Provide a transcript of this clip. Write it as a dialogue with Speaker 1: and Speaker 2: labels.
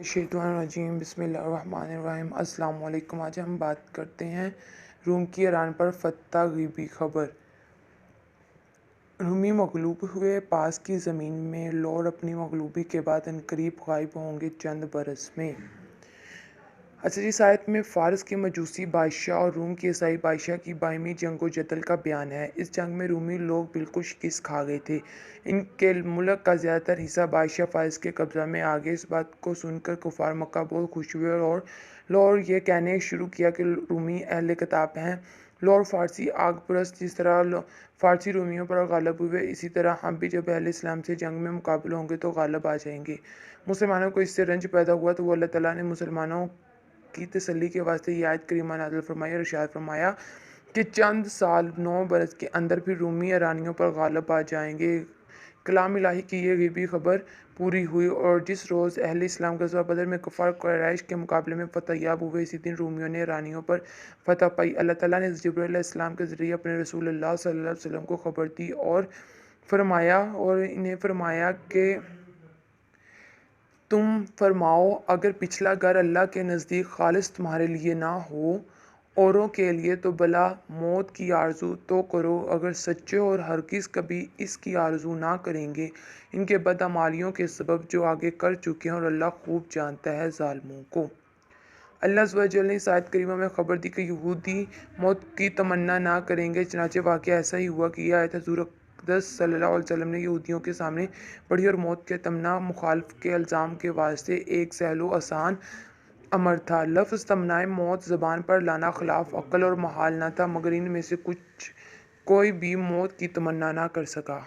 Speaker 1: شیطان الرجیم بسم اللہ الرحمن الرحیم السلام علیکم۔ آج ہم بات کرتے ہیں روم کی ایران پر فتح غیبی خبر۔ رومی مغلوب ہوئے، پاس کی زمین میں لور اپنی مغلوبی کے بعد عنقریب غائب ہوں گے چند برس میں۔ عصری سائت میں فارس کے مجوسی بادشاہ اور روم کے عیسائی بادشاہ کی باہمی جنگ و جدل کا بیان ہے۔ اس جنگ میں رومی لوگ بالکل شکست کھا گئے تھے۔ ان کے ملک کا زیادہ تر حصہ بادشاہ فارس کے قبضہ میں آ گیا۔ اس بات کو سن کر کفار مکہ بہت خوش ہوئے اور لور یہ کہنے شروع کیا کہ رومی اہل کتاب ہیں۔ لور فارسی آگ پرست، جس طرح فارسی رومیوں پر غالب ہوئے، اسی طرح ہم بھی جب اہل اسلام سے جنگ میں مقابل ہوں گے تو غالب آ جائیں گے۔ مسلمانوں کو اس سے رنج پیدا ہوا تو وہ اللہ تعالیٰ نے مسلمانوں کی تسلی کے واسطے یہ آیت کریمہ نازل فرمائی اور ارشاد فرمایا کہ چند سال 9 برس کے اندر پھر رومی ایرانیوں پر غالب آ جائیں گے۔ کلام الہی کی یہ غیبی خبر پوری ہوئی اور جس روز اہل اسلام غزوہ بدر میں کفار قریش کے مقابلے میں فتح یاب ہوئے، اسی دن رومیوں نے ایرانیوں پر فتح پائی۔ اللہ تعالیٰ نے جبرائیل علیہ السلام کے ذریعے اپنے رسول اللہ صلی اللہ علیہ وسلم کو خبر دی اور انہیں فرمایا کہ تم فرماؤ، اگر پچھلا گھر اللہ کے نزدیک خالص تمہارے لیے نہ ہو، اوروں کے لیے تو بھلا موت کی آرزو تو کرو اگر سچے اور ہرگز کبھی اس کی آرزو نہ کریں گے ان کے بدعمالیوں کے سبب جو آگے کر چکے ہیں، اور اللہ خوب جانتا ہے ظالموں کو۔ اللہ عز و جل نے اس آیت کریمہ میں خبر دی کہ یہودی موت کی تمنا نہ کریں گے۔ چنانچہ واقعہ ایسا ہی ہوا کہ یہ آیت حضور اقدس صلی اللہ علیہ وسلم نے یہودیوں کے سامنے پڑھی اور موت کے تمنا مخالف کے الزام کے واسطے ایک سہل و آسان امر تھا۔ لفظ تمنائے موت زبان پر لانا خلاف عقل اور محال نہ تھا، مگر ان میں سے کوئی بھی موت کی تمنا نہ کر سکا۔